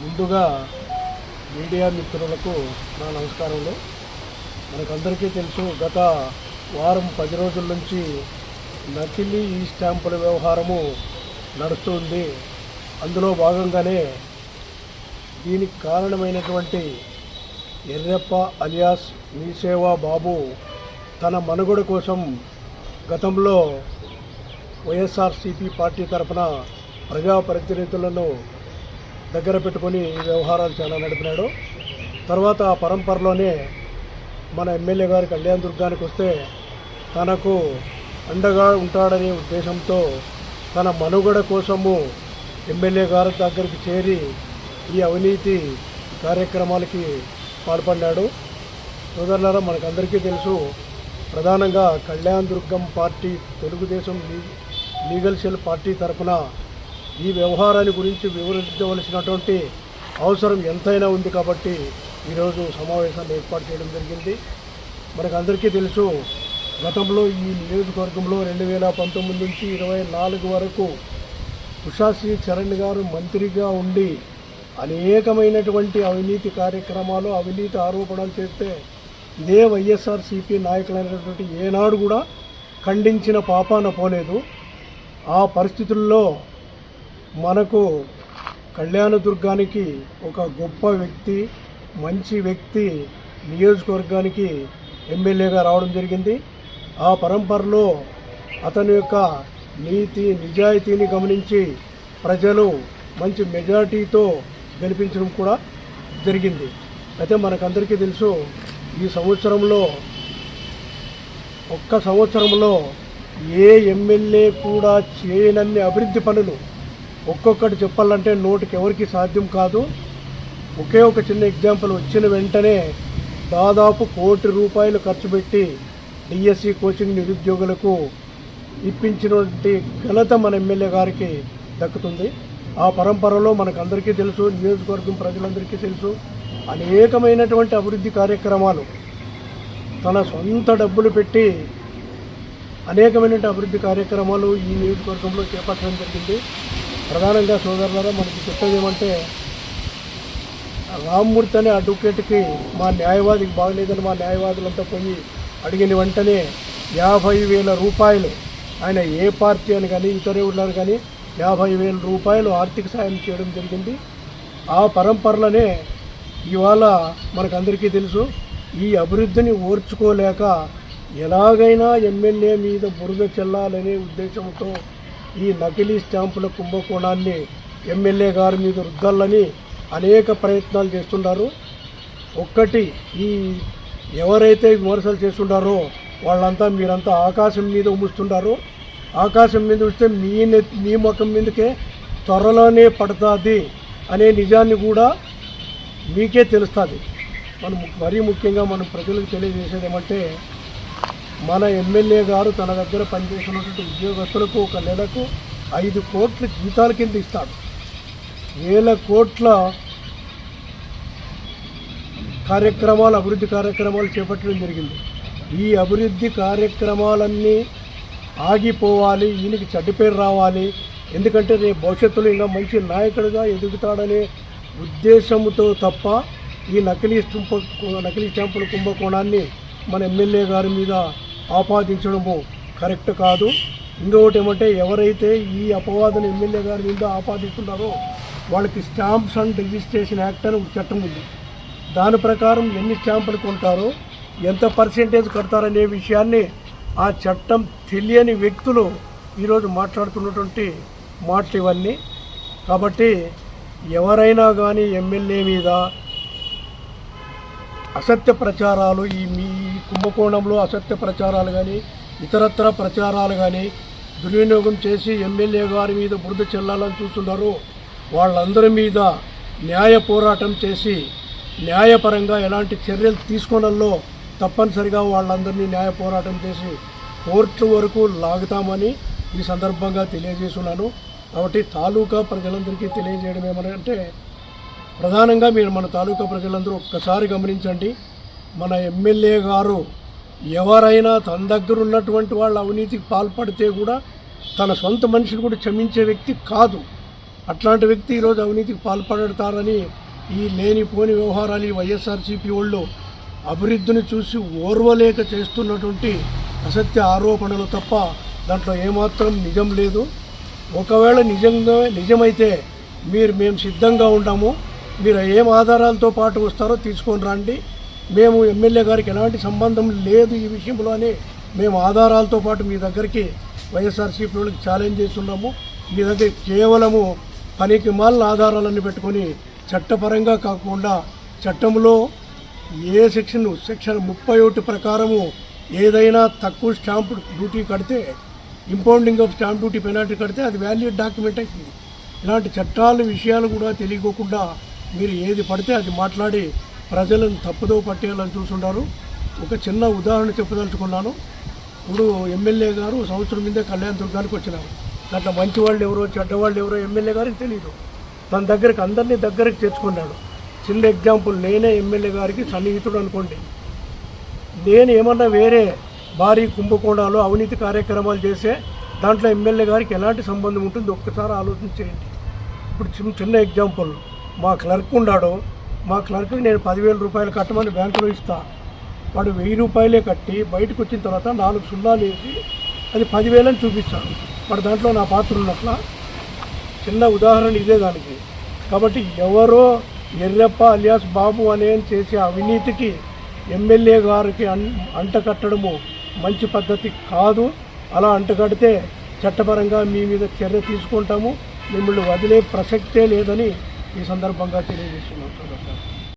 ముందుగా మీడియా మిత్రులకు నా నమస్కారములు. మనకందరికీ తెలుసు, గత వారం 10 రోజుల నుంచి నకిలీ ఈ స్టాంపుల వ్యవహారము నడుస్తుంది. అందులో భాగంగానే దీనికి కారణమైనటువంటి ఎర్రప్ప అలియాస్ మీసేవా బాబు తన మనుగడ కోసం గతంలో వైఎస్ఆర్సీపీ పార్టీ తరఫున ప్రజాప్రతినిధులను దగ్గర పెట్టుకొని ఈ వ్యవహారాలు చాలా నడిపినాడు. తర్వాత ఆ పరంపరలోనే మన ఎమ్మెల్యే గారి కళ్యాణ్ దుర్గానికి వస్తే తనకు అండగా ఉంటాడనే ఉద్దేశంతో తన మనుగడ కోసము ఎమ్మెల్యే గారి దగ్గరికి చేరి ఈ అవినీతి కార్యక్రమాలకి పాల్పడ్డాడు. సోదరులారా, మనకందరికీ తెలుసు, ప్రధానంగా Kalyandurgam party Telugu Desam legal cell party తరఫున ఈ వ్యవహారాన్ని గురించి వివరించవలసినటువంటి అవసరం ఎంతైనా ఉంది కాబట్టి ఈరోజు సమావేశాన్ని ఏర్పాటు చేయడం జరిగింది. మనకందరికీ తెలుసు, గతంలో ఈ నియోజకవర్గంలో 2019 నుంచి 24 వరకు ఉషాశ్రీ చరణ్ గారు మంత్రిగా ఉండి అనేకమైనటువంటి అవినీతి కార్యక్రమాలు, అవినీతి ఆరోపణలు చేస్తే ఇదే వైఎస్ఆర్సీపీ నాయకులైనటువంటి ఏనాడు కూడా ఖండించిన పాపాన పోలేదు. ఆ పరిస్థితుల్లో మనకు కళ్యాణదుర్గానికి ఒక గొప్ప వ్యక్తి, మంచి వ్యక్తి నియోజకవర్గానికి ఎమ్మెల్యేగా రావడం జరిగింది. ఆ పరంపరలో అతని యొక్క నీతి నిజాయితీని గమనించి ప్రజలు మంచి మెజారిటీతో గెలిపించడం కూడా జరిగింది. అయితే మనకందరికీ తెలుసు, ఈ సంవత్సరంలో ఒక్క సంవత్సరంలో ఏ ఎమ్మెల్యే కూడా చేయనన్ని అభివృద్ధి పనులు ఒక్కొక్కటి చెప్పాలంటే నోటికి ఎవరికి సాధ్యం కాదు. ఒకే ఒక చిన్న ఎగ్జాంపుల్, వచ్చిన వెంటనే దాదాపు ₹1 కోటి ఖర్చు పెట్టి డిఎస్సి కోచింగ్ నిరుద్యోగులకు ఇప్పించినటువంటి ఘనత మన ఎమ్మెల్యే గారికి దక్కుతుంది. ఆ పరంపరలో మనకందరికీ తెలుసు, నియోజకవర్గం ప్రజలందరికీ తెలుసు, అనేకమైనటువంటి అభివృద్ధి కార్యక్రమాలు తన సొంత డబ్బులు పెట్టి అనేకమైనటువంటి అభివృద్ధి కార్యక్రమాలు ఈ నియోజకవర్గంలో చేపట్టడం జరిగింది. ప్రధానంగా సోదరులారా, మనకి చెప్పేది ఏమంటే, రామ్మూర్తి అనే అడ్వకేట్కి మా న్యాయవాదికి బాగలేదని మా న్యాయవాదులంతా పోయి అడిగిన వెంటనే ₹50,000 ఆయన ఏ పార్టీ అని కానీ ఇతర ఊళ్ళని కానీ ₹50,000 ఆర్థిక సాయం చేయడం జరిగింది. ఆ పరంపరలోనే ఇవాళ మనకందరికీ తెలుసు, ఈ అభివృద్ధిని ఓర్చుకోలేక ఎలాగైనా ఎమ్మెల్యే మీద బురద చెల్లాలనే ఉద్దేశంతో ఈ నకిలీ స్టాంపుల కుంభకోణాన్ని ఎమ్మెల్యే గారి మీద రుద్దాలని అనేక ప్రయత్నాలు చేస్తున్నారు. ఒక్కటి, ఈ ఎవరైతే విమర్శలు చేస్తున్నారో వాళ్ళంతా మీరంతా ఆకాశం మీద ఉమ్ముస్తున్నారు. ఆకాశం మీద వస్తే మీ ముఖం మీదకే త్వరలోనే పడుతుంది అనే నిజాన్ని కూడా మీకే తెలుస్తుంది. మనం మరీ ముఖ్యంగా మనం ప్రజలకు తెలియజేసేది ఏమంటే, మన ఎమ్మెల్యే గారు తన దగ్గర పనిచేస్తున్నటువంటి ఉద్యోగస్తులకు ఒక నెలకు 5 కోట్ల జీతాల కింద ఇస్తాడు. వేల కోట్ల కార్యక్రమాలు, అభివృద్ధి కార్యక్రమాలు చేపట్టడం జరిగింది. ఈ అభివృద్ధి కార్యక్రమాలన్నీ ఆగిపోవాలి, ఈయనకి చెడ్డ పేరు రావాలి, ఎందుకంటే రేపు భవిష్యత్తులో ఇంకా మంచి నాయకుడిగా ఎదుగుతాడనే ఉద్దేశంతో తప్ప ఈ నకిలీ స్టాంపుల కుంభకోణాన్ని మన ఎమ్మెల్యే గారి మీద ఆపాదించడము కరెక్ట్ కాదు. ఇంకొకటి ఏమంటే, ఎవరైతే ఈ అపవాదన ఎమ్మెల్యే గారి మీద ఆపాదిస్తున్నారో వాళ్ళకి స్టాంప్స్ అండ్ రిజిస్ట్రేషన్ యాక్ట్ అని ఒక చట్టం ఉంది. దాని ప్రకారం ఎన్ని స్టాంపులు కొంటారో, ఎంత పర్సెంటేజ్ కడతారనే విషయాన్ని ఆ చట్టం తెలియని వ్యక్తులు ఈరోజు మాట్లాడుతున్నటువంటి మాటలు ఇవన్నీ. కాబట్టి ఎవరైనా కానీ ఎమ్మెల్యే మీద అసత్య ప్రచారాలు, ఈ కుంభకోణంలో అసత్య ప్రచారాలు కానీ ఇతరత్ర ప్రచారాలు కానీ దుర్వినియోగం చేసి ఎమ్మెల్యే గారి మీద బురద చెల్లాలని చూస్తున్నారు. వాళ్ళందరి మీద న్యాయ పోరాటం చేసి న్యాయపరంగా ఎలాంటి చర్యలు తీసుకోవడంలో తప్పనిసరిగా వాళ్ళందరినీ న్యాయ పోరాటం చేసి కోర్టు వరకు లాగుతామని ఈ సందర్భంగా తెలియజేస్తున్నాను. కాబట్టి తాలూకా ప్రజలందరికీ తెలియజేయడం ఏమనంటే, ప్రధానంగా మీరు మన తాలూకా ప్రజలందరూ ఒక్కసారి గమనించండి, మన ఎమ్మెల్యే గారు ఎవరైనా తన దగ్గర ఉన్నటువంటి వాళ్ళ అవినీతికి పాల్పడితే కూడా తన సొంత మనిషిని కూడా క్షమించే వ్యక్తి కాదు. అట్లాంటి వ్యక్తి ఈరోజు అవినీతికి పాల్పడతారని ఈ లేనిపోని వ్యవహారాలు ఈ వైఎస్ఆర్సీపీ వాళ్ళు అభివృద్ధిని చూసి ఓర్వలేక చేస్తున్నటువంటి అసత్య ఆరోపణలు తప్ప దాంట్లో ఏమాత్రం నిజం లేదు. ఒకవేళ నిజమైతే మేము సిద్ధంగా ఉన్నాము. మీరు ఏం ఆధారాలతో పాటు వస్తారో తీసుకొని రండి. మేము ఎమ్మెల్యే గారికి ఎలాంటి సంబంధం లేదు ఈ విషయంలో అని మేము ఆధారాలతో పాటు మీ దగ్గరికి వైఎస్ఆర్సీపీ వాళ్ళకి ఛాలెంజ్ చేస్తున్నాము. మీ దగ్గర కేవలము పనికి మాలిన ఆధారాలన్నీ పెట్టుకొని చట్టపరంగా కాకుండా చట్టంలో సెక్షన్ 31 ప్రకారము ఏదైనా తక్కువ స్టాంప్ డ్యూటీ కడితే impounding of stamp duty penalty కడితే అది వ్యాలిడ్ డాక్యుమెంట్ అవుతుంది. ఇలాంటి చట్టాల విషయాలు కూడా తెలియకోకుండా మీరు ఏది పడితే అది మాట్లాడి ప్రజలను తప్పుదో పట్టేయాలని చూస్తున్నారు. ఒక చిన్న ఉదాహరణ చెప్పదలుచుకున్నాను. ఇప్పుడు ఎమ్మెల్యే గారు సంవత్సరం మీదే కళ్యాణ దుర్గానికి వచ్చినారు. దాంట్లో మంచి వాళ్ళు ఎవరో చెడ్డవాళ్ళు ఎవరో ఎమ్మెల్యే గారికి తెలియదు. తన దగ్గరికి అందరినీ దగ్గరికి తెచ్చుకున్నాడు. చిన్న ఎగ్జాంపుల్, నేనే ఎమ్మెల్యే గారికి సన్నిహితుడు అనుకోండి. నేను ఏమన్నా వేరే భారీ కుంభకోణాలు అవినీతి కార్యక్రమాలు చేసే దాంట్లో ఎమ్మెల్యే గారికి ఎలాంటి సంబంధం ఉంటుంది ఒక్కసారి ఆలోచించేయండి. ఇప్పుడు చిన్న ఎగ్జాంపుల్, మా క్లర్క్ ఉన్నాడు. మా క్లర్క్కి నేను 10,000 రూపాయలు కట్టమని బ్యాంకులో ఇస్తా. వాడు 1000 రూపాయలే కట్టి బయటకు వచ్చిన తర్వాత 4 సున్నాలు వేసి అది 10,000 అని చూపిస్తాడు. వాడు దాంట్లో నా పాత్ర ఉన్నట్ల. చిన్న ఉదాహరణ ఇదే దానికి. కాబట్టి ఎవరో ఎర్రప్ప అలియాస్ బాబు అనే చేసే అవినీతికి ఎమ్మెల్యే గారికి అంటకట్టడము మంచి పద్ధతి కాదు. అలా అంటకడితే చట్టపరంగా మీ మీద చర్య తీసుకుంటాము. మిమ్మల్ని వదిలే ప్రసక్తే లేదని ఈ సందర్భంగా తెలియజేస్తున్నాం.